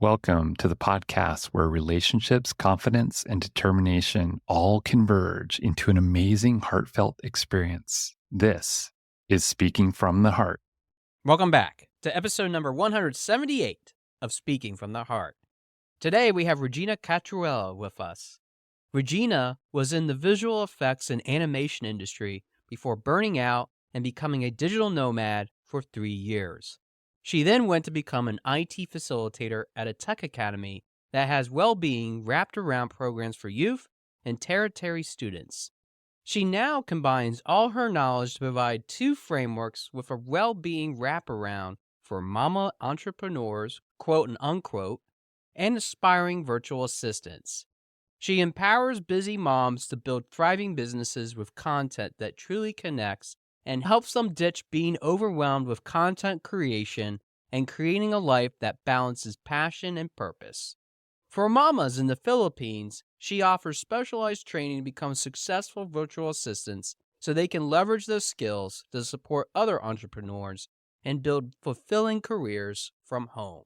Welcome to the podcast where relationships, confidence, and determination all converge into an amazing, heartfelt experience. This is Speaking from the Heart. Welcome back to episode number 178 of Speaking from the Heart. Today we have Regina Cachuela with us. Regina was in the visual effects and animation industry before burning out and becoming a digital nomad for 3 years. She then went to become an IT facilitator at a tech academy that has well-being wrapped around programs for youth and tertiary students. She now combines all her knowledge to provide 2 frameworks with a well-being wraparound for mama entrepreneurs, quote and unquote, and aspiring virtual assistants. She empowers busy moms to build thriving businesses with content that truly connects and helps them ditch being overwhelmed with content creation and creating a life that balances passion and purpose. For mamas in the Philippines, she offers specialized training to become successful virtual assistants so they can leverage those skills to support other entrepreneurs and build fulfilling careers from home.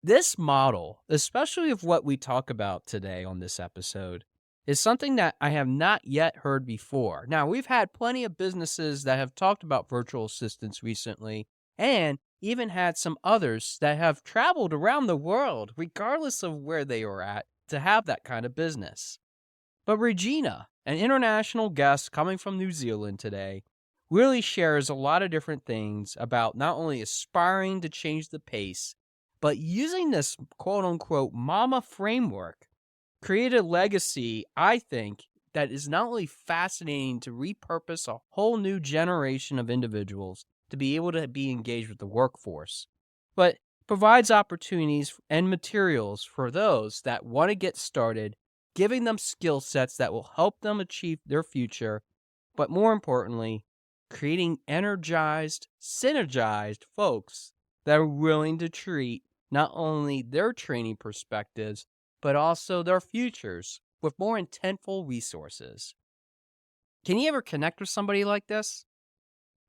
This model, especially of what we talk about today on this episode, is something that I have not yet heard before. Now, we've had plenty of businesses that have talked about virtual assistants recently, and even had some others that have traveled around the world, regardless of where they are at, to have that kind of business. But Regina, an international guest coming from New Zealand today, really shares a lot of different things about not only aspiring to change the pace, but using this quote-unquote mama framework, create a legacy, I think, that is not only fascinating to repurpose a whole new generation of individuals to be able to be engaged with the workforce, but provides opportunities and materials for those that want to get started, giving them skill sets that will help them achieve their future, but more importantly, creating energized, synergized folks that are willing to treat not only their training perspectives, but also their futures with more intentful resources. Can you ever connect with somebody like this?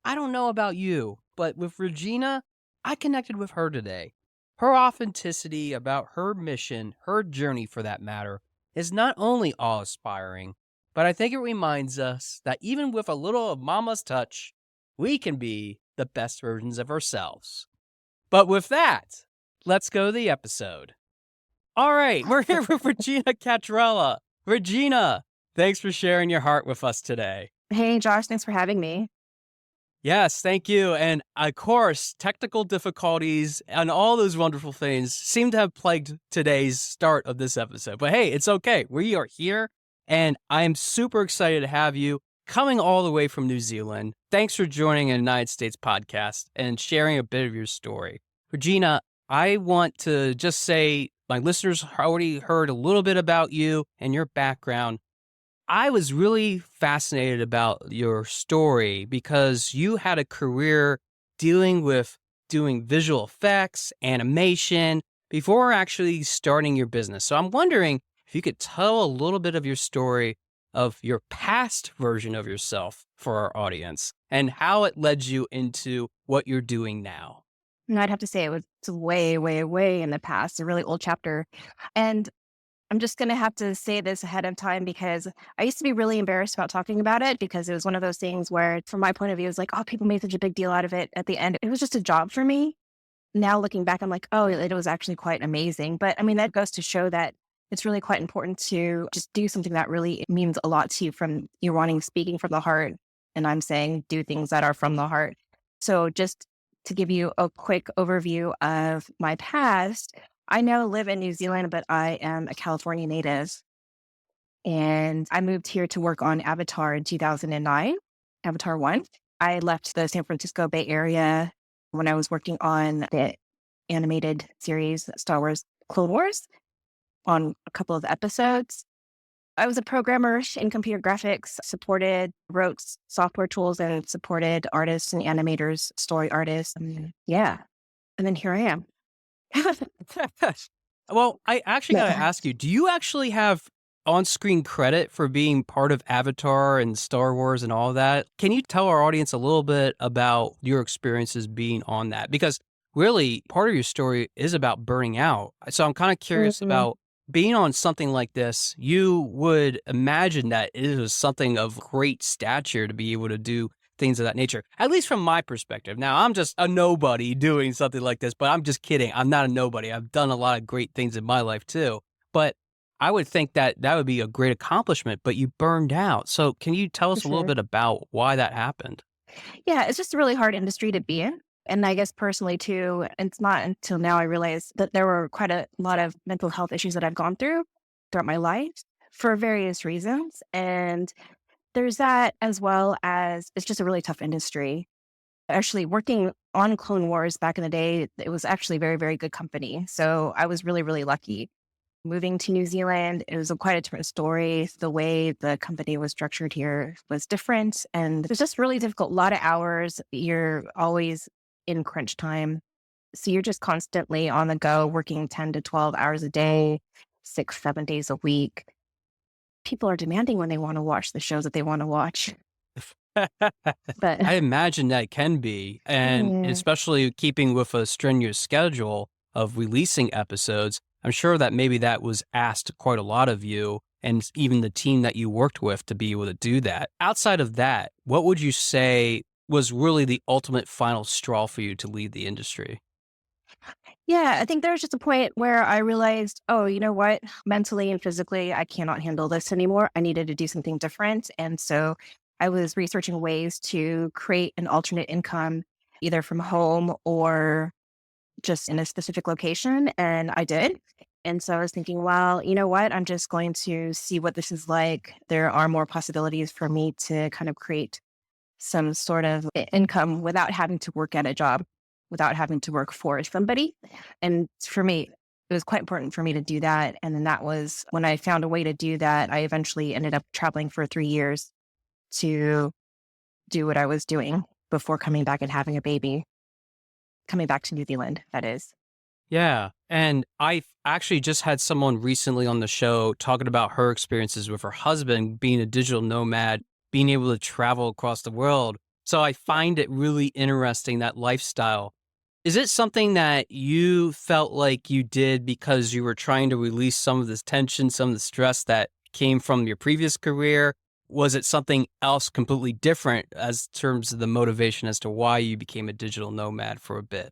I don't know about you, but with Regina, I connected with her today. Her authenticity about her mission, her journey for that matter, is not only awe-inspiring, but I think it reminds us that even with a little of mama's touch, we can be the best versions of ourselves. But with that, let's go to the episode. All right, we're here with Regina Cachuela. Regina, thanks for sharing your heart with us today. Hey, Josh, thanks for having me. Yes, thank you. And of course, technical difficulties and all those wonderful things seem to have plagued today's start of this episode. But hey, it's okay. We are here, and I am super excited to have you coming all the way from New Zealand. Thanks for joining a United States podcast and sharing a bit of your story. Regina, I want to just say my listeners already heard a little bit about you and your background. I was really fascinated about your story because you had a career dealing with doing visual effects, animation, before actually starting your business. So I'm wondering if you could tell a little bit of your story of your past version of yourself for our audience and how it led you into what you're doing now. And I'd have to say it was way, way, way in the past, a really old chapter. And I'm just going to have to say this ahead of time because I used to be really embarrassed about talking about it because it was one of those things where, from my point of view, it was like, oh, people made such a big deal out of it. At the end, it was just a job for me. Now looking back, I'm like, oh, it was actually quite amazing. But I mean, that goes to show that it's really quite important to just do something that really means a lot to you from you're wanting speaking from the heart. And I'm saying do things that are from the heart. So just to give you a quick overview of my past, I now live in New Zealand, but I am a California native. And I moved here to work on Avatar in 2009, Avatar 1. I left the San Francisco Bay Area when I was working on the animated series Star Wars Clone Wars on a couple of episodes. I was a programmer in computer graphics, wrote software tools and supported artists and animators, story artists. And then here I am. Well, I actually got to ask you, do you actually have on-screen credit for being part of Avatar and Star Wars and all that? Can you tell our audience a little bit about your experiences being on that? Because really part of your story is about burning out. So I'm kind of curious Mhm. about being on something like this. You would imagine that it is something of great stature to be able to do things of that nature, at least from my perspective. Now, I'm just a nobody doing something like this, but I'm just kidding. I'm not a nobody. I've done a lot of great things in my life too. But I would think that that would be a great accomplishment, but you burned out. So can you tell For us a little sure. bit about why that happened? Yeah, it's just a really hard industry to be in. And I guess personally too, it's not until now I realized that there were quite a lot of mental health issues that I've gone through throughout my life for various reasons. And there's that as well as it's just a really tough industry. Actually, working on Clone Wars back in the day, it was actually very, very good company. So I was really, really lucky. Moving to New Zealand, it was quite a different story. The way the company was structured here was different. And it was just really difficult. A lot of hours. You're always in crunch time. So you're just constantly on the go, working 10 to 12 hours a day, 6, 7 days a week. People are demanding when they want to watch the shows that they want to watch. But I imagine that can be, and yeah, especially keeping with a strenuous schedule of releasing episodes, I'm sure that maybe that was asked quite a lot of you and even the team that you worked with to be able to do that. Outside of that, what would you say was really the ultimate final straw for you to leave the industry? yeah, I think there was just a point where I realized, oh, you know what? Mentally and physically, I cannot handle this anymore. I needed to do something different. And so I was researching ways to create an alternate income, either from home or just in a specific location. And I did. And so I was thinking, well, you know what? I'm just going to see what this is like. There are more possibilities for me to kind of create some sort of income without having to work at a job, without having to work for somebody. And for me, it was quite important for me to do that. And then that was when I found a way to do that. I eventually ended up traveling for 3 years to do what I was doing before coming back and having a baby, coming back to New Zealand, that is. Yeah. And I actually just had someone recently on the show talking about her experiences with her husband being a digital nomad, being able to travel across the world. So I find it really interesting, that lifestyle. Is it something that you felt like you did because you were trying to release some of this tension, some of the stress that came from your previous career? Was it something else completely different as terms of the motivation as to why you became a digital nomad for a bit?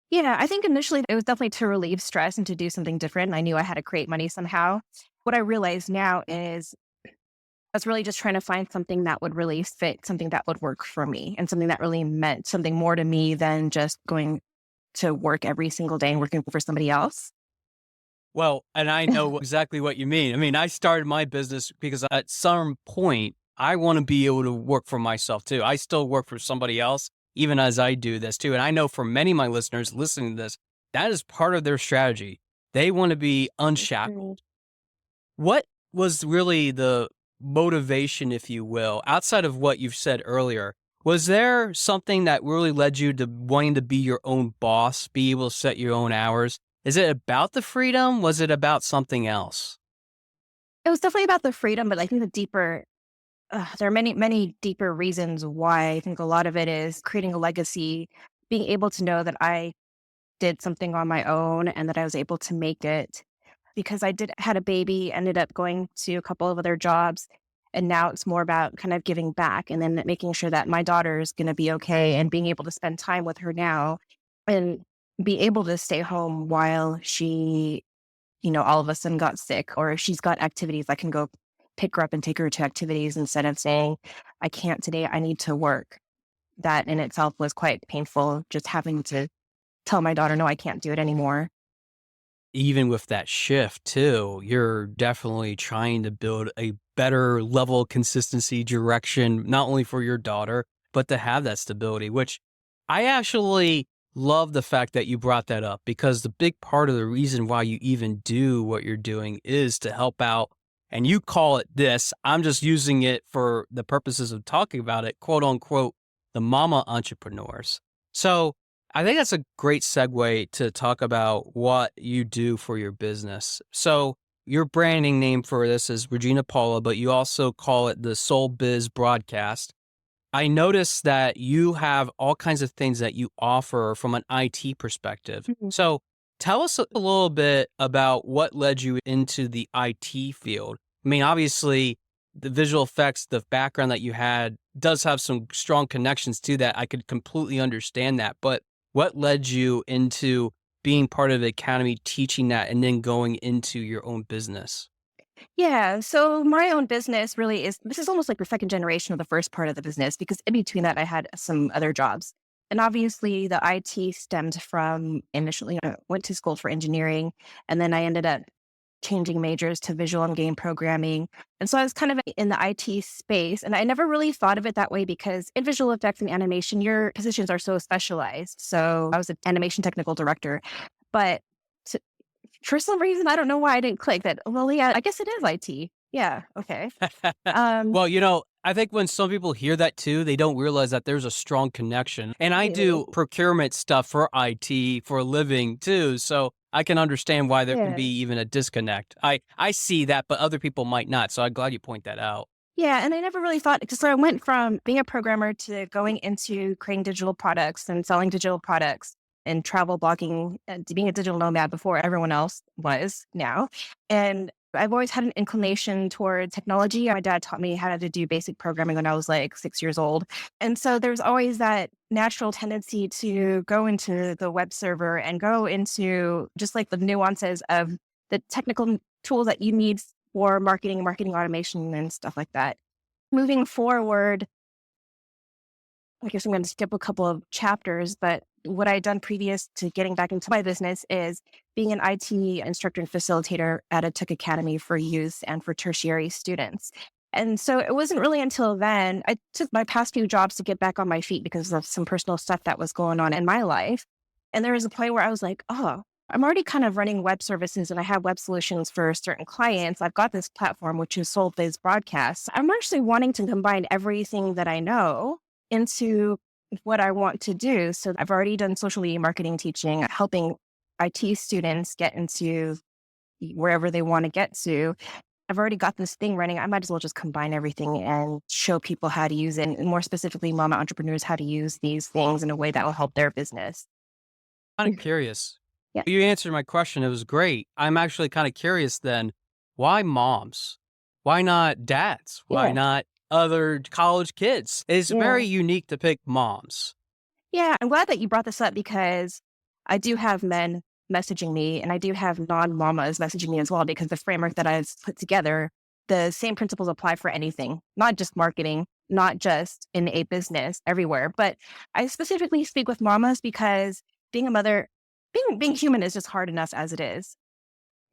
Yeah, I think initially it was definitely to relieve stress and to do something different. I knew I had to create money somehow. What I realize now is I was really just trying to find something that would really fit, something that would work for me, and something that really meant something more to me than just going to work every single day and working for somebody else. Well, and I know exactly what you mean. I mean, I started my business because at some point I want to be able to work for myself too. I still work for somebody else, even as I do this too. And I know for many of my listeners listening to this, that is part of their strategy. They want to be Mm. unshackled. What was really the motivation, if you will, outside of what you've said earlier? Was there something that really led you to wanting to be your own boss, be able to set your own hours? Is it about the freedom? Was it about something else? It was definitely about the freedom, but I think the deeper, there are many, many deeper reasons why. I think a lot of it is creating a legacy, being able to know that I did something on my own and that I was able to make it because I did had a baby, ended up going to a couple of other jobs. And now it's more about kind of giving back and then making sure that my daughter is going to be okay and being able to spend time with her now and be able to stay home while she, all of a sudden got sick or if she's got activities, I can go pick her up and take her to activities instead of saying, I can't today, I need to work. That in itself was quite painful, just having to tell my daughter, no, I can't do it anymore. Even with that shift too, you're definitely trying to build a better level of consistency direction, not only for your daughter, but to have that stability, which I actually love the fact that you brought that up because the big part of the reason why you even do what you're doing is to help out. And you call it this, I'm just using it for the purposes of talking about it, quote unquote, the mama entrepreneurs. So I think that's a great segue to talk about what you do for your business. So your branding name for this is Regina Paula, but you also call it the Soul Biz Broadcast. I noticed that you have all kinds of things that you offer from an IT perspective. Mhm. So tell us a little bit about what led you into the IT field. I mean, obviously, the visual effects, the background that you had does have some strong connections to that. I could completely understand that. But what led you into being part of the academy, teaching that, and then going into your own business? Yeah. So my own business really is this is almost like the second generation of the first part of the business because in between that I had some other jobs. And obviously the IT stemmed from initially I went to school for engineering and then I ended up changing majors to visual and game programming. And so I was kind of in the IT space and I never really thought of it that way because in visual effects and animation your positions are so specialized. So I was an animation technical director, but for some reason, I don't know why I didn't click that. Well, yeah, I guess it is IT. Yeah. Okay. Um, Well, I think when some people hear that too, they don't realize that there's a strong connection. And I completely. do procurement stuff for IT for a living too. So I can understand why there can Yeah. be even a disconnect. I see that, but other people might not. So I'm glad you point that out. Yeah. And I never really thought, because so I went from being a programmer to going into creating digital products and selling digital products and travel blogging and to being a digital nomad before everyone else was now. And I've always had an inclination toward technology. My dad taught me how to do basic programming when I was like 6 years old. And so there's always that natural tendency to go into the web server and go into just like the nuances of the technical tools that you need for marketing automation and stuff like that. Moving forward, I guess I'm going to skip a couple of chapters, but what I had done previous to getting back into my business is being an IT instructor and facilitator at a tech academy for youth and for tertiary students. And so it wasn't really until then I took my past few jobs to get back on my feet because of some personal stuff that was going on in my life. And there was a point where I was like, oh, I'm already kind of running web services and I have web solutions for certain clients. I've got this platform, which is Soul Biz Broadcast. I'm actually wanting to combine everything that I know into what I want to do. So I've already done social media marketing teaching, helping IT students get into wherever they want to get to. I've already got this thing running. I might as well just combine everything and show people how to use it, and more specifically, mama entrepreneurs how to use these things in a way that will help their business. Kind of curious. Yeah. You answered my question. It was great. I'm actually kind of curious then. Why moms? Why not dads? Why Yeah. not other college kids? It's Yeah. very unique to pick moms. Yeah. I'm glad that you brought this up because I do have men messaging me and I do have non mamas messaging me as well because the framework that I've put together, the same principles apply for anything, not just marketing, not just in a business, everywhere. But I specifically speak with mamas because being a mother, being human is just hard enough as it is.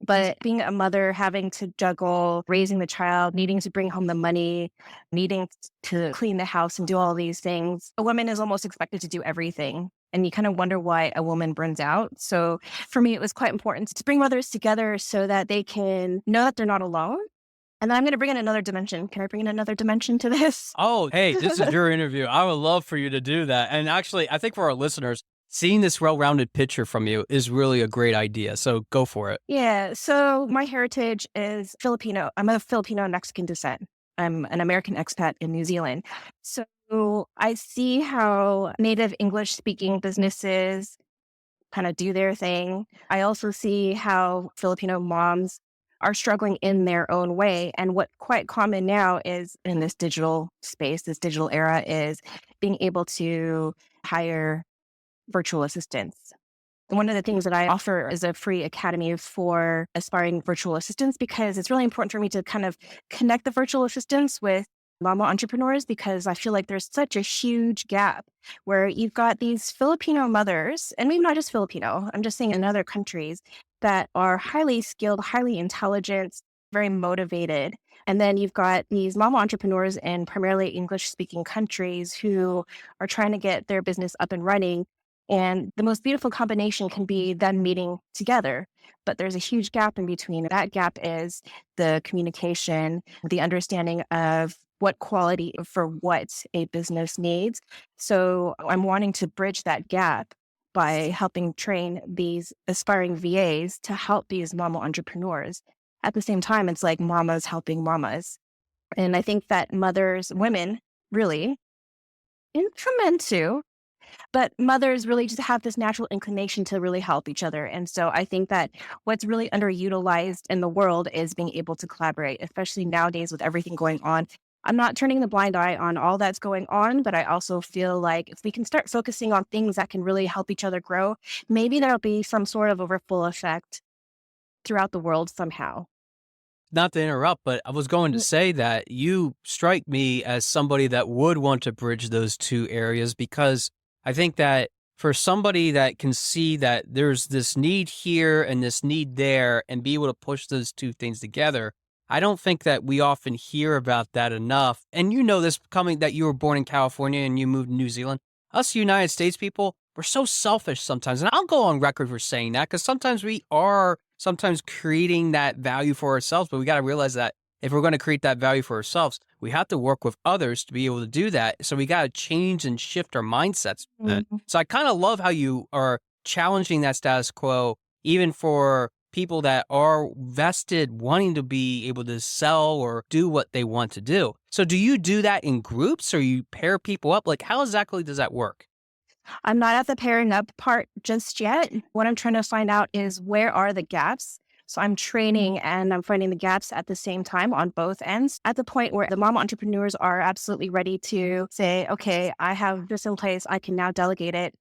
But being a mother, having to juggle raising the child, needing to bring home the money, needing to clean the house and do all these things, a woman is almost expected to do everything. And you kind of wonder why a woman burns out. So for me, it was quite important to bring mothers together so that they can know that they're not alone. And then I'm going to bring in another dimension. Can I bring in another dimension to this? Oh, hey, this is your interview. I would love for you to do that. And actually, I think for our listeners, seeing this well-rounded picture from you is really a great idea. So go for it. Yeah. So my heritage is Filipino. I'm of Filipino and Mexican descent. I'm an American expat in New Zealand. So I see how native English speaking businesses kind of do their thing. I also see how Filipino moms are struggling in their own way. And what quite common now is in this digital space, this digital era, is being able to hire virtual assistants. One of the things that I offer is a free academy for aspiring virtual assistants because it's really important for me to kind of connect the virtual assistants with mama entrepreneurs because I feel like there's such a huge gap where you've got these Filipino mothers, and maybe not just Filipino, I'm just saying in other countries that are highly skilled, highly intelligent, very motivated. And then you've got these mama entrepreneurs in primarily English speaking countries who are trying to get their business up and running and the most beautiful combination can be them meeting together. But there's a huge gap in between. That gap is the communication, the understanding of what quality for what a business needs. So I'm wanting to bridge that gap by helping train these aspiring VAs to help these mama entrepreneurs. At the same time, it's like mamas helping mamas. And I think that mothers, women, really and for men too. But mothers really just have this natural inclination to really help each other. And so I think that what's really underutilized in the world is being able to collaborate, especially nowadays with everything going on. I'm not turning the blind eye on all that's going on, but I also feel like if we can start focusing on things that can really help each other grow, maybe there'll be some sort of a ripple effect throughout the world somehow. Not to interrupt, but I was going to Mm. say that you strike me as somebody that would want to bridge those two areas, because I think that for somebody that can see that there's this need here and this need there and be able to push those two things together, I don't think that we often hear about that enough. And you know this, coming that you were born in California and you moved to New Zealand. Us United States people, we're so selfish sometimes. And I'll go on record for saying that, because sometimes we are sometimes creating that value for ourselves, but we got to realize that if we're going to create that value for ourselves, we have to work with others to be able to do that. So we got to change and shift our mindsets. Mhm. So I kind of love how you are challenging that status quo, even for people that are vested wanting to be able to sell or do what they want to do. So do you do that in groups, or you pair people up? Like, how exactly does that work? I'm not at the pairing up part just yet. What I'm trying to find out is where are the gaps. So I'm training and I'm finding the gaps at the same time on both ends, at the point where the mom entrepreneurs are absolutely ready to say, okay, I have this in place. I can now delegate it.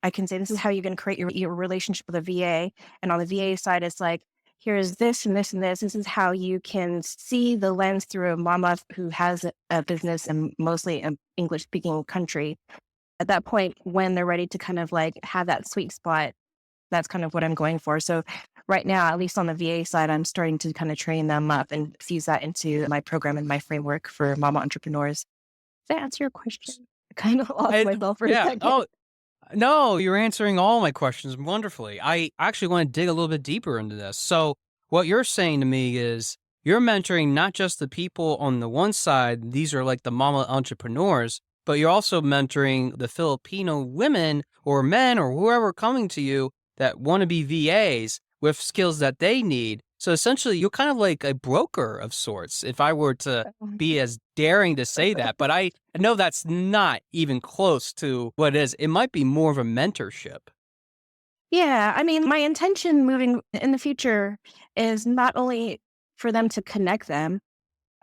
I can say, this is how you're going to create your relationship with a VA. And on the VA side, it's like, here's this and this and this. This is how you can see the lens through a mama who has a business and mostly an English speaking country. At that point, when they're ready to kind of like have that sweet spot, that's kind of what I'm going for. So right now, at least on the VA side, I'm starting to kind of train them up and fuse that into my program and my framework for mama entrepreneurs. Does that answer your question? I kind of lost myself for a Yeah. second. Oh, no, you're answering all my questions wonderfully. I actually want to dig a little bit deeper into this. So what you're saying to me is you're mentoring not just the people on the one side, these are like the mama entrepreneurs, but you're also mentoring the Filipino women or men or whoever coming to you that want to be VAs with skills that they need. So essentially, you're kind of like a broker of sorts, if I were to be as daring to say that. But I know that's not even close to what it is. It might be more of a mentorship. Yeah, I mean, my intention moving in the future is not only for them to connect them.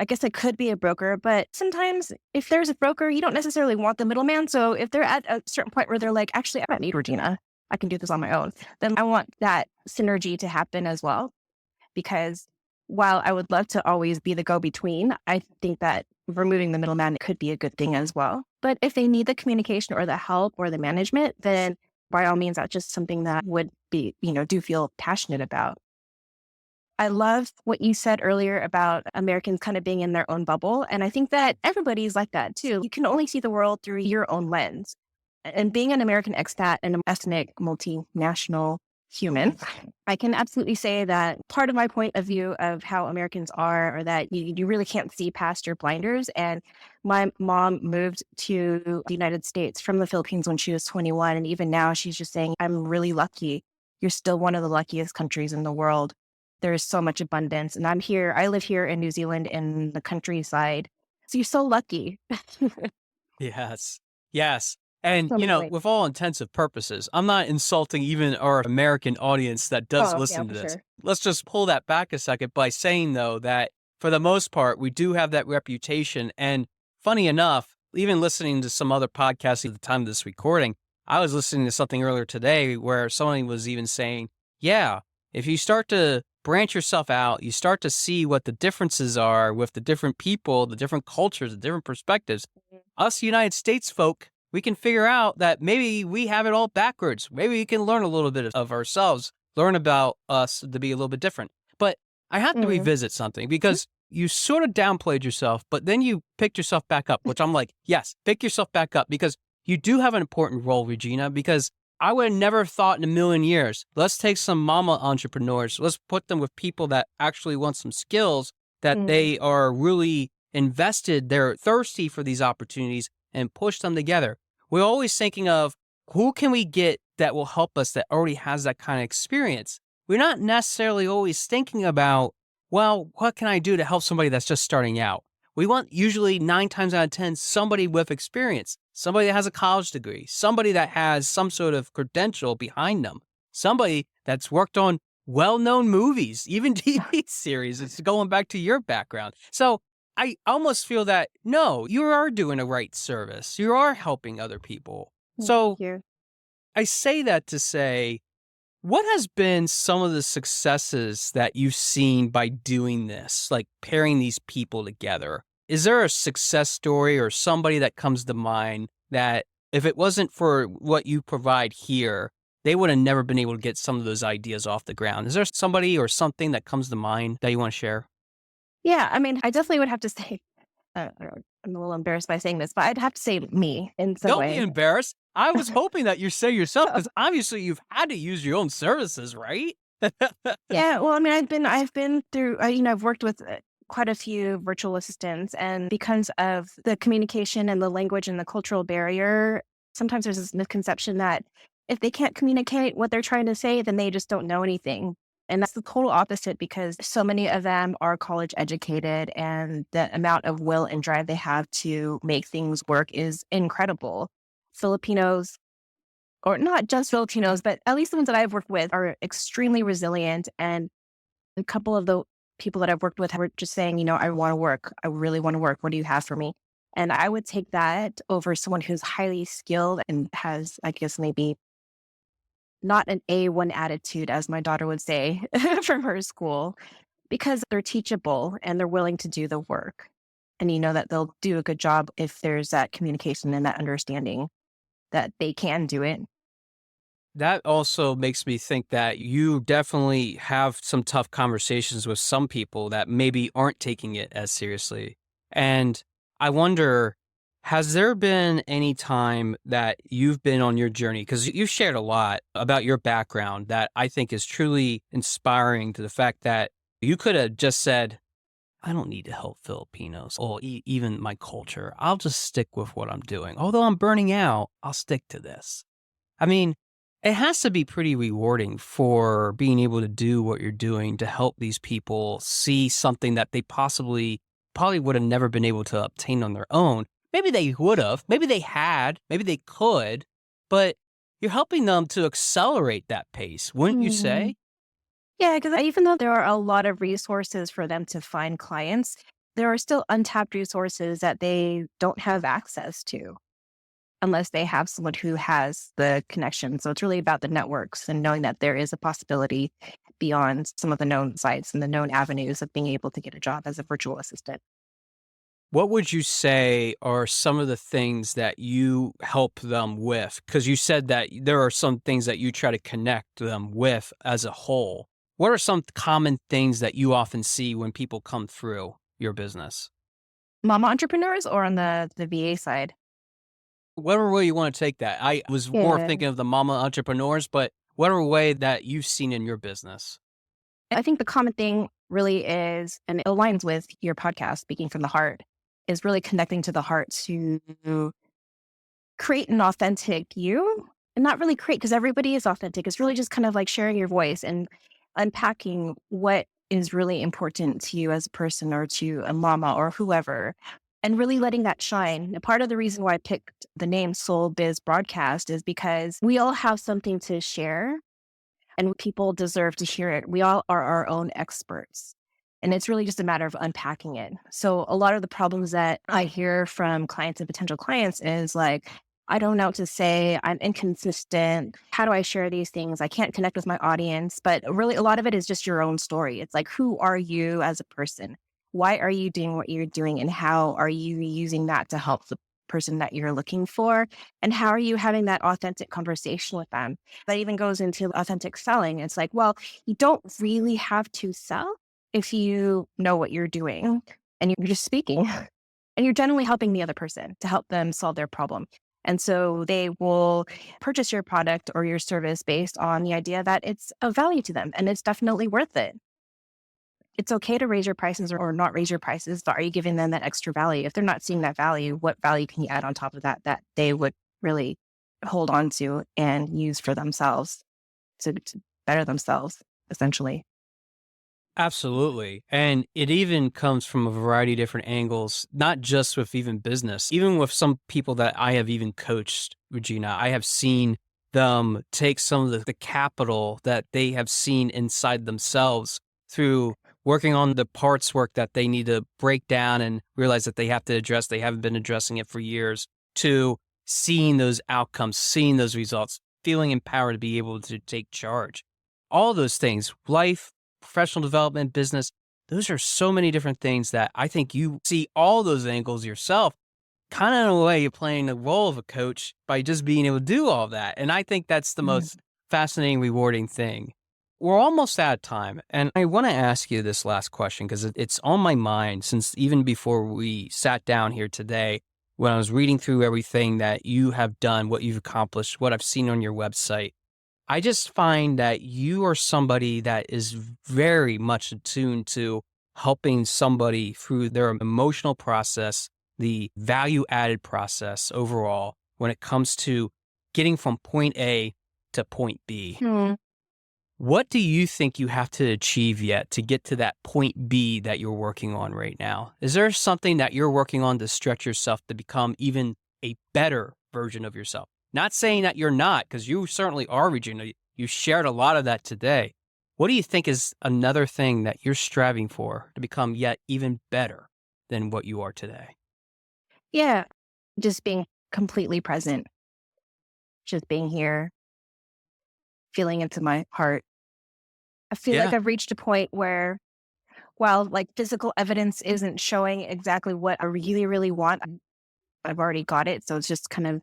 I guess it could be a broker, but sometimes if there's a broker, you don't necessarily want the middleman. So if they're at a certain point where they're like, actually, I don't need Regina, I can do this on my own, then I want that synergy to happen as well. Because while I would love to always be the go-between, I think that removing the middleman could be a good thing as well. But if they need the communication or the help or the management, then by all means, that's just something that would be, do feel passionate about. I love what you said earlier about Americans kind of being in their own bubble. And I think that everybody's like that too. You can only see the world through your own lens. And being an American expat and an ethnic multinational human, I can absolutely say that part of my point of view of how Americans are, or that you really can't see past your blinders. And my mom moved to the United States from the Philippines when she was 21. And even now she's just saying, I'm really lucky. You're still one of the luckiest countries in the world. There is so much abundance. And I live here in New Zealand in the countryside. So you're so lucky. Yes. Yes. And, So many ways. with all intensive purposes, I'm not insulting even our American audience that does Oh, yeah, listen for to this. sure. Let's just pull that back a second by saying, though, that for the most part, we do have that reputation. And funny enough, even listening to some other podcasts at the time of this recording, I was listening to something earlier today where someone was even saying, yeah, if you start to branch yourself out, you start to see what the differences are with the different people, the different cultures, the different perspectives. Us United States folk, we can figure out that maybe we have it all backwards. Maybe we can learn a little bit of ourselves, learn about us to be a little bit different. But I have to revisit something, because you sort of downplayed yourself, but then you picked yourself back up, which I'm like, yes, pick yourself back up, because you do have an important role, Regina, because I would have never thought in a million years, let's take some mama entrepreneurs, let's put them with people that actually want some skills, that they are really invested, they're thirsty for these opportunities, and push them together. We're always thinking of who can we get that will help us, that already has that kind of experience. We're not necessarily always thinking about, well, what can I do to help somebody that's just starting out? We want usually 9 times out of 10, somebody with experience, somebody that has a college degree, somebody that has some sort of credential behind them, somebody that's worked on well-known movies, even TV series. It's going back to your background. So I almost feel that, no, you are doing a right service. You are helping other people. So Thank you. I say that to say, what has been some of the successes that you've seen by doing this, like pairing these people together? Is there a success story or somebody that comes to mind that if it wasn't for what you provide here, they would have never been able to get some of those ideas off the ground? Is there somebody or something that comes to mind that you want to share? Yeah, I mean, I definitely would have to say, I'm a little embarrassed by saying this, but I'd have to say me in some Don't be way. embarrassed. I was hoping that you say yourself because obviously you've had to use your own services, right? Yeah, well, I mean, I've been through, I've worked with quite a few virtual assistants, and because of the communication and the language and the cultural barrier, sometimes there's this misconception that if they can't communicate what they're trying to say, then they just don't know anything. And that's the total opposite because so many of them are college educated, and the amount of will and drive they have to make things work is incredible. Filipinos, or not just Filipinos, but at least the ones that I've worked with are extremely resilient. And a couple of the people that I've worked with were just saying, I want to work. I really want to work. What do you have for me? And I would take that over someone who's highly skilled and has, I guess, maybe not an A1 attitude, as my daughter would say from her school, because they're teachable and they're willing to do the work. And you know that they'll do a good job if there's that communication and that understanding that they can do it. That also makes me think that you definitely have some tough conversations with some people that maybe aren't taking it as seriously. And I wonder, has there been any time that you've been on your journey? Because you've shared a lot about your background that I think is truly inspiring to the fact that you could have just said, I don't need to help Filipinos or even my culture. I'll just stick with what I'm doing. Although I'm burning out, I'll stick to this. I mean, it has to be pretty rewarding for being able to do what you're doing to help these people see something that they probably would have never been able to obtain on their own. Maybe they would have, maybe they had, maybe they could, but you're helping them to accelerate that pace, wouldn't you Mhm. say? Yeah, because even though there are a lot of resources for them to find clients, there are still untapped resources that they don't have access to unless they have someone who has the connection. So it's really about the networks and knowing that there is a possibility beyond some of the known sites and the known avenues of being able to get a job as a virtual assistant. What would you say are some of the things that you help them with? Because you said that there are some things that you try to connect them with as a whole. What are some common things that you often see when people come through your business? Mama entrepreneurs or on the VA side? Whatever way you want to take that. I was more Yeah. thinking of the mama entrepreneurs, but whatever way that you've seen in your business. I think the common thing really is, and it aligns with your podcast, Speaking from the Heart, is really connecting to the heart to create an authentic you, and not really create because everybody is authentic. It's really just kind of like sharing your voice and unpacking what is really important to you as a person or to a mama or whoever, and really letting that shine. And part of the reason why I picked the name Soul Biz Broadcast is because we all have something to share and people deserve to hear it. We all are our own experts. And it's really just a matter of unpacking it. So a lot of the problems that I hear from clients and potential clients is like, I don't know what to say. I'm inconsistent. How do I share these things? I can't connect with my audience. But really, a lot of it is just your own story. It's like, who are you as a person? Why are you doing what you're doing? And how are you using that to help the person that you're looking for? And how are you having that authentic conversation with them? That even goes into authentic selling. It's like, well, you don't really have to sell if you know what you're doing and you're just speaking and you're generally helping the other person to help them solve their problem. And so they will purchase your product or your service based on the idea that it's of value to them and it's definitely worth it. It's okay to raise your prices or not raise your prices, but are you giving them that extra value? If they're not seeing that value, what value can you add on top of that that they would really hold on to and use for themselves to better themselves, essentially? Absolutely. And it even comes from a variety of different angles, not just with even business, even with some people that I have even coached, Regina. I have seen them take some of the capital that they have seen inside themselves through working on the parts work that they need to break down and realize that they have to address. They haven't been addressing it for years, to seeing those outcomes, seeing those results, feeling empowered to be able to take charge. All those things, life, professional development, business, those are so many different things that I think you see all those angles yourself, kind of in a way you're playing the role of a coach by just being able to do all that. And I think that's the Mm. most fascinating, rewarding thing. We're almost out of time. And I want to ask you this last question because it's on my mind since even before we sat down here today, when I was reading through everything that you have done, what you've accomplished, what I've seen on your website. I just find that you are somebody that is very much attuned to helping somebody through their emotional process, the value added process overall, when it comes to getting from point A to point B. Hmm. What do you think you have to achieve yet to get to that point B that you're working on right now? Is there something that you're working on to stretch yourself to become even a better version of yourself? Not saying that you're not, because you certainly are, Regina. You shared a lot of that today. What do you think is another thing that you're striving for to become yet even better than what you are today? Yeah, just being completely present, just being here, feeling into my heart. I feel like Yeah. I've reached a point where, while like physical evidence isn't showing exactly what I really, really want, I've already got it. So it's just kind of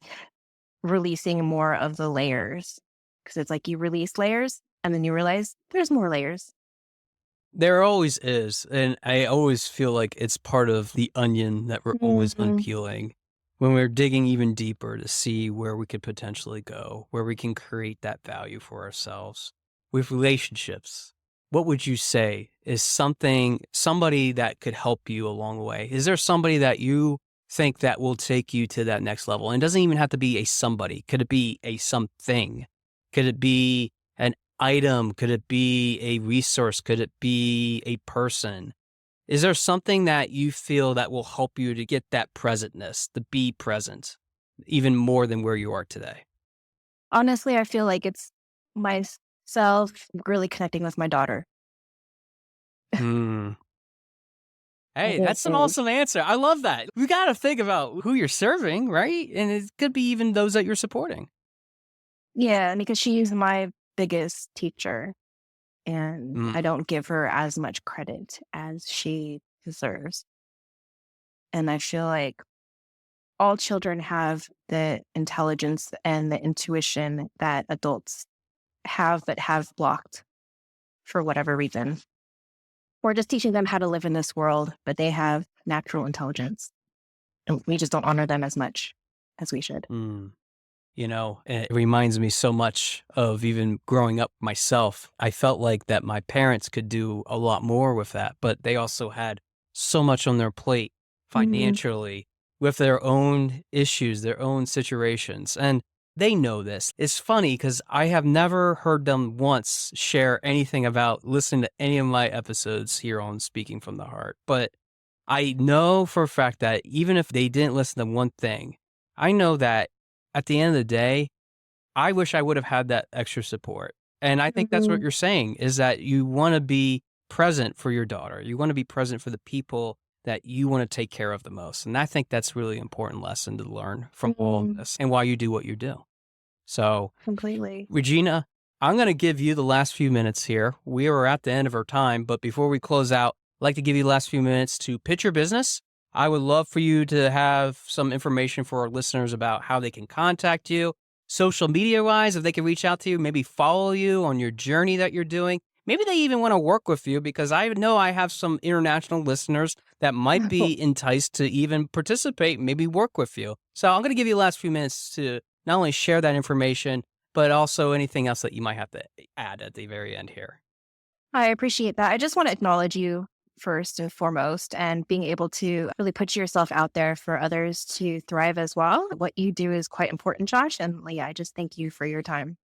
releasing more of the layers, because it's like you release layers and then you realize there's more layers. There always is, and I always feel like it's part of the onion that we're always Mhm. unpeeling when we're digging even deeper to see where we could potentially go, where we can create that value for ourselves. With relationships, what would you say is somebody that could help you along the way? Is there somebody that you think that will take you to that next level? And it doesn't even have to be a somebody. Could it be a something? Could it be an item? Could it be a resource? Could it be a person? Is there something that you feel that will help you to get that presentness, to be present, even more than where you are today? Honestly, I feel like it's myself really connecting with my daughter. Hmm. Hey, that's an Mhm. awesome answer. I love that. We got to think about who you're serving, right? And it could be even those that you're supporting. Yeah, because she's my biggest teacher, and Mm. I don't give her as much credit as she deserves. And I feel like all children have the intelligence and the intuition that adults have, but have blocked for whatever reason. We're just teaching them how to live in this world, but they have natural intelligence. And we just don't honor them as much as we should. Mm. You know, it reminds me so much of even growing up myself. I felt like that my parents could do a lot more with that, but they also had so much on their plate Mhm. financially with their own issues, their own situations. And they know this. It's funny because I have never heard them once share anything about listening to any of my episodes here on Speaking from the Heart. But I know for a fact that even if they didn't listen to one thing, I know that at the end of the day, I wish I would have had that extra support. And I think that's what Mhm. you're saying is that you want to be present for your daughter. You want to be present for the people that you want to take care of the most. And I think that's really important lesson to learn from all of Mhm. this and why you do what you do. So, Completely. Regina, I'm going to give you the last few minutes here. We are at the end of our time, but before we close out, I'd like to give you the last few minutes to pitch your business. I would love for you to have some information for our listeners about how they can contact you, social media wise, if they can reach out to you, maybe follow you on your journey that you're doing. Maybe they even want to work with you because I know I have some international listeners that might be enticed to even participate, maybe work with you. So I'm going to give you the last few minutes to not only share that information, but also anything else that you might have to add at the very end here. I appreciate that. I just want to acknowledge you first and foremost, and being able to really put yourself out there for others to thrive as well. What you do is quite important, Josh. And yeah, I just thank you for your time.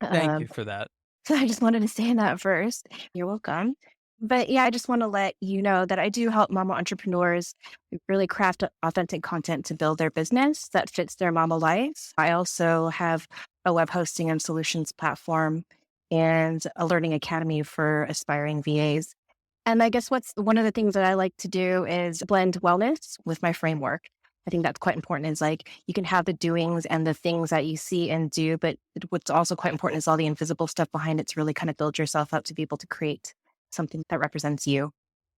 Thank you Um, for that. so I just wanted to say that first. You're welcome. But yeah, I just want to let you know that I do help mama entrepreneurs really craft authentic content to build their business that fits their mama life. I also have a web hosting and solutions platform and a learning academy for aspiring VAs. And I guess what's one of the things that I like to do is blend wellness with my framework. I think that's quite important is like you can have the doings and the things that you see and do, but what's also quite important is all the invisible stuff behind it to really kind of build yourself up to be able to create something that represents you.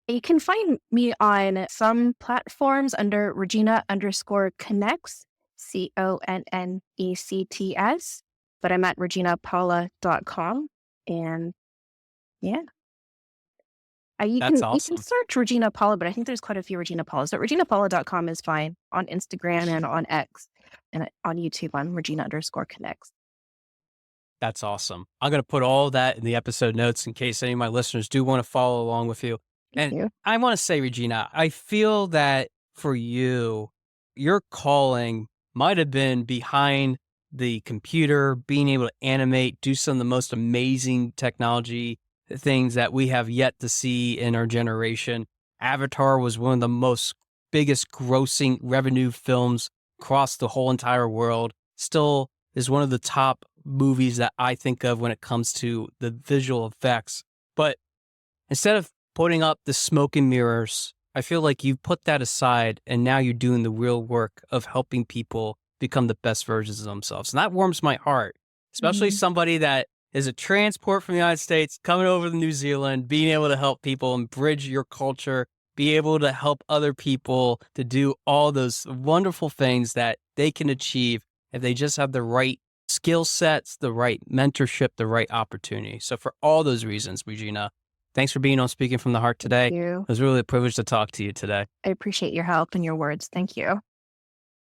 You can find me on some platforms under Regina underscore connects, CONNECTS, but I'm at reginapaula.com. And yeah, you That's can awesome. search Regina Paula, but I think there's quite a few Regina Paulas. So reginapaula.com is fine on Instagram and on X and on YouTube on Regina underscore connects. That's awesome. I'm going to put all that in the episode notes in case any of my listeners do want to follow along with you. Thank And you. I want to say, Regina, I feel that for you, your calling might have been behind the computer, being able to animate, do some of the most amazing technology things that we have yet to see in our generation. Avatar was one of the most biggest grossing revenue films across the whole entire world. Still is one of the top movies that I think of when it comes to the visual effects. But instead of putting up the smoke and mirrors, I feel like you've put that aside and now you're doing the real work of helping people become the best versions of themselves. And that warms my heart, especially Mhm. somebody that is a transport from the United States coming over to New Zealand, being able to help people and bridge your culture, be able to help other people to do all those wonderful things that they can achieve if they just have the right skill sets, the right mentorship, the right opportunity. So for all those reasons, Regina, thanks for being on Speaking from the Heart Thank today. you. It was really a privilege to talk to you today. I appreciate your help and your words. Thank you.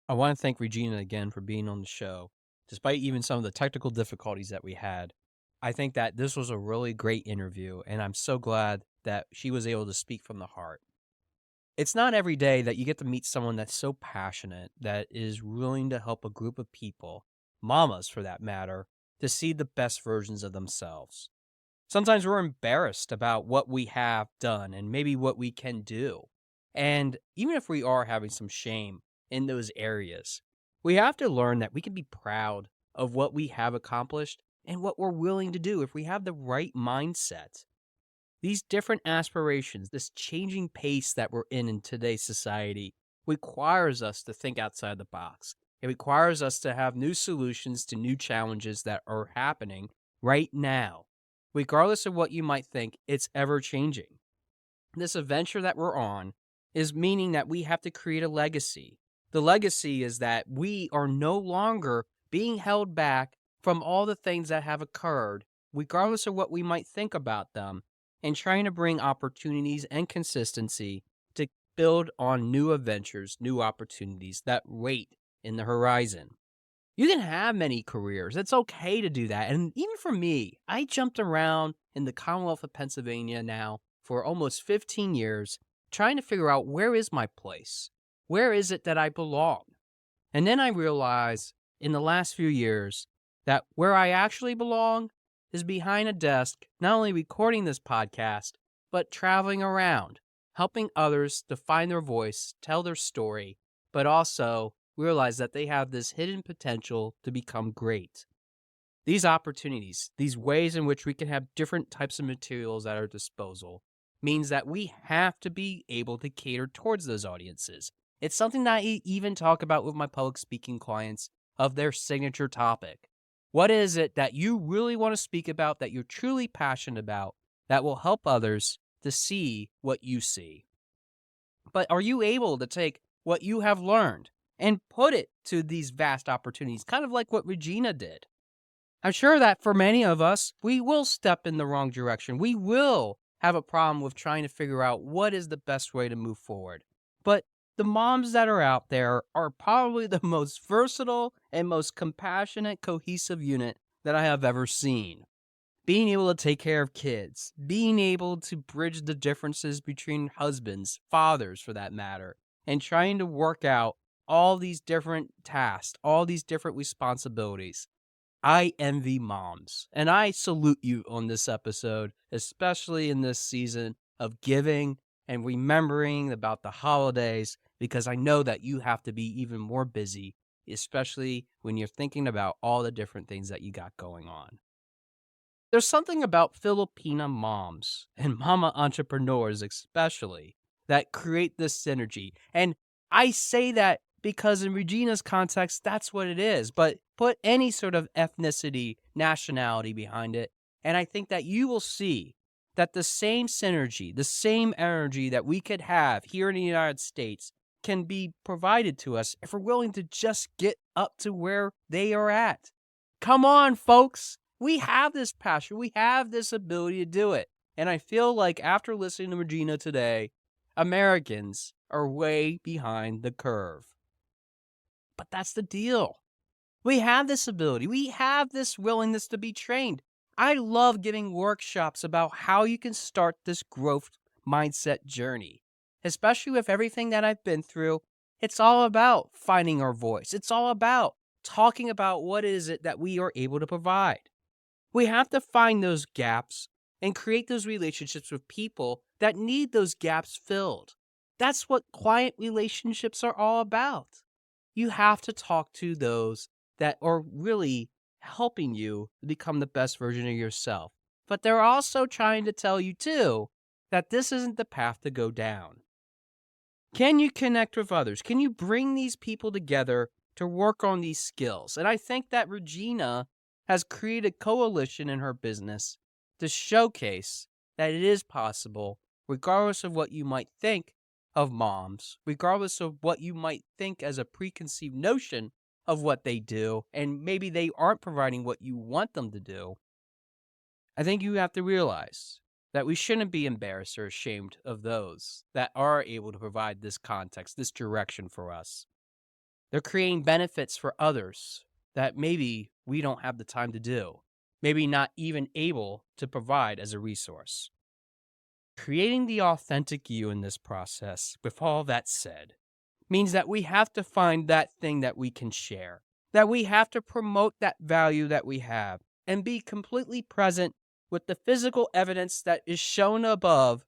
I want to thank Regina again for being on the show. Despite even some of the technical difficulties that we had, I think that this was a really great interview, and I'm so glad that she was able to speak from the heart. It's not every day that you get to meet someone that's so passionate, that is willing to help a group of people, mamas for that matter, to see the best versions of themselves. Sometimes we're embarrassed about what we have done and maybe what we can do. And even if we are having some shame in those areas, we have to learn that we can be proud of what we have accomplished and what we're willing to do if we have the right mindset. These different aspirations, this changing pace that we're in today's society, requires us to think outside the box. It requires us to have new solutions to new challenges that are happening right now. Regardless of what you might think, it's ever changing. This adventure that we're on is meaning that we have to create a legacy. The legacy is that we are no longer being held back from all the things that have occurred, regardless of what we might think about them, and trying to bring opportunities and consistency to build on new adventures, new opportunities that wait in the horizon. You can have many careers. It's okay to do that. And even for me, I jumped around in the Commonwealth of Pennsylvania now for almost 15 years, trying to figure out where is my place? Where is it that I belong? And then I realized in the last few years that where I actually belong is behind a desk, not only recording this podcast, but traveling around, helping others to find their voice, tell their story, but also realize that they have this hidden potential to become great. These opportunities, these ways in which we can have different types of materials at our disposal, means that we have to be able to cater towards those audiences. It's something that I even talk about with my public speaking clients of their signature topic. What is it that you really want to speak about, that you're truly passionate about, that will help others to see what you see? But are you able to take what you have learned and put it to these vast opportunities, kind of like what Regina did? I'm sure that for many of us, we will step in the wrong direction. We will have a problem with trying to figure out what is the best way to move forward. But the moms that are out there are probably the most versatile and most compassionate, cohesive unit that I have ever seen. Being able to take care of kids, being able to bridge the differences between husbands, fathers for that matter, and trying to work out all these different tasks, all these different responsibilities. I envy moms, and I salute you on this episode, especially in this season of giving and remembering about the holidays, because I know that you have to be even more busy, especially when you're thinking about all the different things that you got going on. There's something about Filipina moms and mama entrepreneurs, especially, that create this synergy. And I say that because in Regina's context, that's what it is. But put any sort of ethnicity, nationality behind it, and I think that you will see that the same synergy, the same energy that we could have here in the United States can be provided to us if we're willing to just get up to where they are at. Come on, folks. We have this passion. We have this ability to do it. And I feel like after listening to Regina today, Americans are way behind the curve. But that's the deal. We have this ability. We have this willingness to be trained. I love giving workshops about how you can start this growth mindset journey, especially with everything that I've been through. It's all about finding our voice. It's all about talking about what is it that we are able to provide. We have to find those gaps and create those relationships with people that need those gaps filled. That's what client relationships are all about. You have to talk to those that are really helping you become the best version of yourself. But they're also trying to tell you, too, that this isn't the path to go down. Can you connect with others? Can you bring these people together to work on these skills? And I think that Regina has created a coalition in her business to showcase that it is possible, regardless of what you might think of moms, regardless of what you might think as a preconceived notion of what they do, and maybe they aren't providing what you want them to do. I think you have to realize that we shouldn't be embarrassed or ashamed of those that are able to provide this context, this direction for us. They're creating benefits for others that maybe we don't have the time to do, maybe not even able to provide as a resource. Creating the authentic you in this process, with all that said, means that we have to find that thing that we can share, that we have to promote that value that we have, and be completely present with the physical evidence that is shown above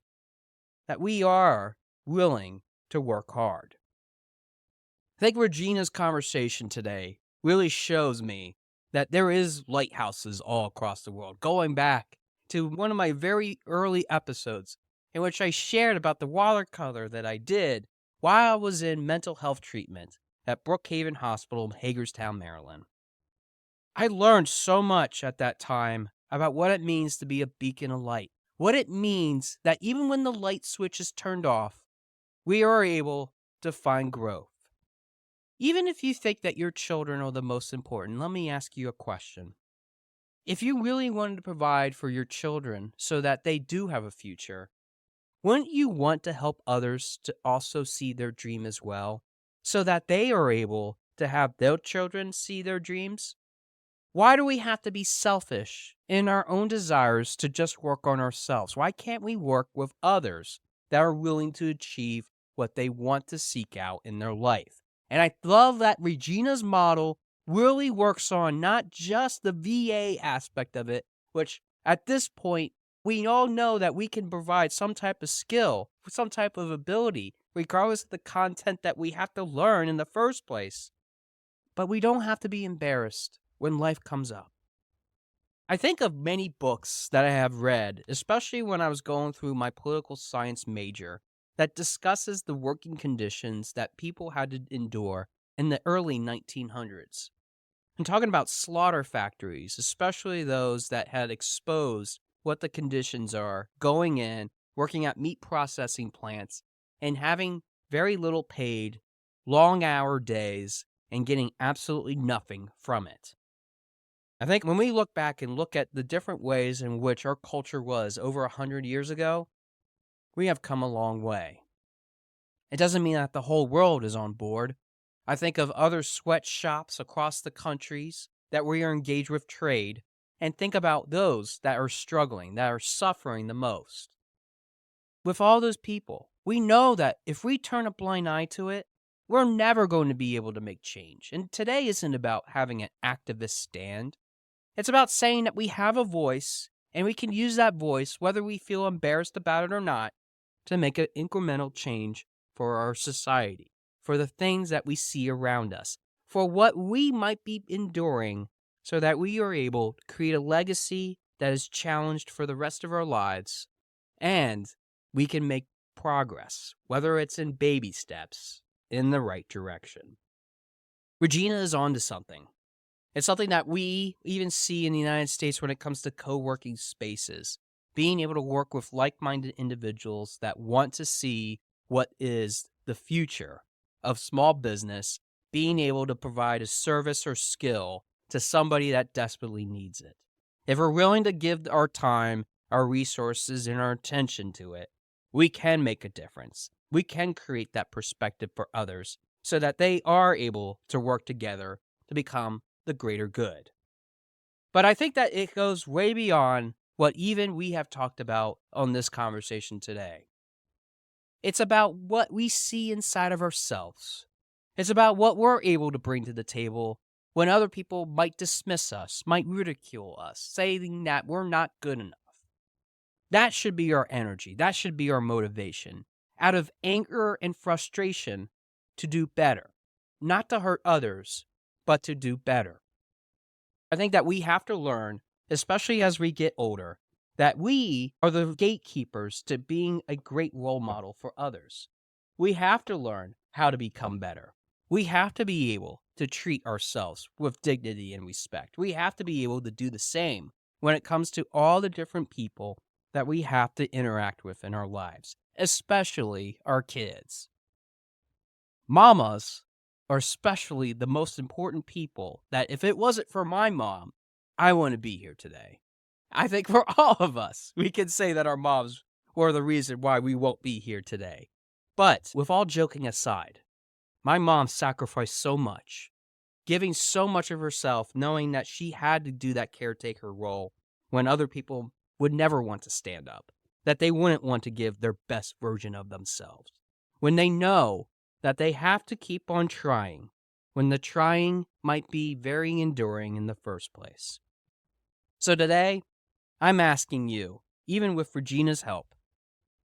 that we are willing to work hard. I think Regina's conversation today really shows me that there is lighthouses all across the world. Going back to one of my very early episodes in which I shared about the watercolor that I did while I was in mental health treatment at Brookhaven Hospital in Hagerstown, Maryland. I learned so much at that time about what it means to be a beacon of light, what it means that even when the light switch is turned off, we are able to find growth. Even if you think that your children are the most important, let me ask you a question. If you really wanted to provide for your children so that they do have a future, wouldn't you want to help others to also see their dream as well, so that they are able to have their children see their dreams? Why do we have to be selfish in our own desires to just work on ourselves? Why can't we work with others that are willing to achieve what they want to seek out in their life? And I love that Regina's model really works on not just the VA aspect of it, which at this point, we all know that we can provide some type of skill, some type of ability, regardless of the content that we have to learn in the first place. But we don't have to be embarrassed when life comes up. I think of many books that I have read, especially when I was going through my political science major, that discusses the working conditions that people had to endure in the early 1900s. I'm talking about slaughter factories, especially those that had exposed what the conditions are, going in, working at meat processing plants, and having very little paid, long-hour days, and getting absolutely nothing from it. I think when we look back and look at the different ways in which our culture was over 100 years ago, we have come a long way. It doesn't mean that the whole world is on board. I think of other sweatshops across the countries that we are engaged with trade, and think about those that are struggling, that are suffering the most. With all those people, we know that if we turn a blind eye to it, we're never going to be able to make change. And today isn't about having an activist stand. It's about saying that we have a voice and we can use that voice, whether we feel embarrassed about it or not, to make an incremental change for our society, for the things that we see around us, for what we might be enduring, so that we are able to create a legacy that is challenged for the rest of our lives, and we can make progress, whether it's in baby steps, in the right direction. Regina is on to something. It's something that we even see in the United States when it comes to co-working spaces, being able to work with like-minded individuals that want to see what is the future of small business, being able to provide a service or skill to somebody that desperately needs it. If we're willing to give our time, our resources, and our attention to it, we can make a difference. We can create that perspective for others so that they are able to work together to become the greater good. But I think that it goes way beyond what even we have talked about on this conversation today. It's about what we see inside of ourselves. It's about what we're able to bring to the table when other people might dismiss us, might ridicule us, saying that we're not good enough. That should be our energy. That should be our motivation. Out of anger and frustration to do better. Not to hurt others, but to do better. I think that we have to learn, especially as we get older, that we are the gatekeepers to being a great role model for others. We have to learn how to become better. We have to be able to treat ourselves with dignity and respect. We have to be able to do the same when it comes to all the different people that we have to interact with in our lives, especially our kids. Mamas are especially the most important people that if it wasn't for my mom, I wouldn't be here today. I think for all of us, we can say that our moms were the reason why we won't be here today. But with all joking aside, my mom sacrificed so much, giving so much of herself, knowing that she had to do that caretaker role when other people would never want to stand up, that they wouldn't want to give their best version of themselves. When they know that they have to keep on trying, when the trying might be very enduring in the first place. So today, I'm asking you, even with Regina's help,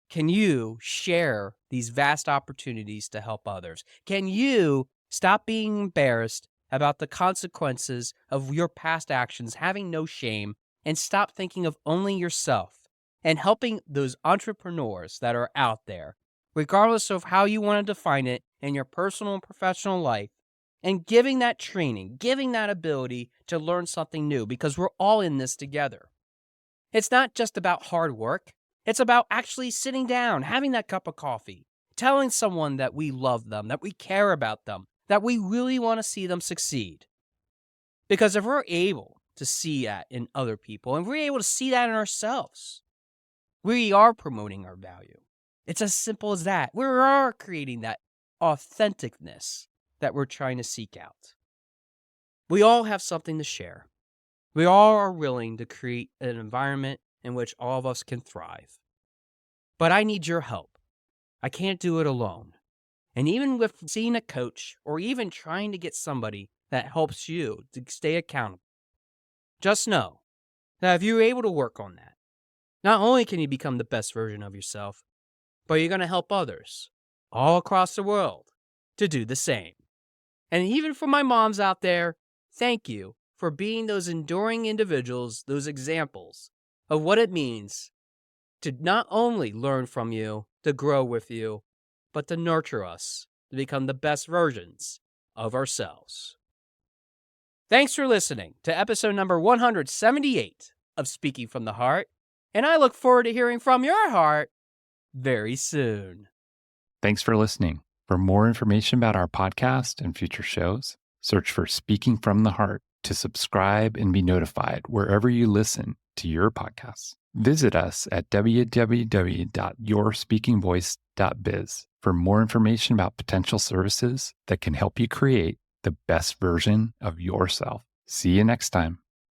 can you share these vast opportunities to help others? Can you stop being embarrassed about the consequences of your past actions, having no shame, and stop thinking of only yourself and helping those entrepreneurs that are out there, regardless of how you want to define it in your personal and professional life, and giving that training, giving that ability to learn something new, because we're all in this together. It's not just about hard work. It's about actually sitting down, having that cup of coffee, telling someone that we love them, that we care about them, that we really want to see them succeed. Because if we're able to see that in other people, and we're able to see that in ourselves, we are promoting our value. It's as simple as that. We are creating that authenticness that we're trying to seek out. We all have something to share. We all are willing to create an environment in which all of us can thrive. But I need your help. I can't do it alone. And even with seeing a coach or even trying to get somebody that helps you to stay accountable, just know that if you're able to work on that, not only can you become the best version of yourself, but you're going to help others all across the world to do the same. And even for my moms out there, thank you for being those enduring individuals, those examples of what it means to not only learn from you, to grow with you, but to nurture us to become the best versions of ourselves. Thanks for listening to episode number 178 of Speaking from the Heart, and I look forward to hearing from your heart very soon. Thanks for listening. For more information about our podcast and future shows, search for Speaking from the Heart to subscribe and be notified wherever you listen to your podcasts. Visit us at www.yourspeakingvoice.biz for more information about potential services that can help you create the best version of yourself. See you next time.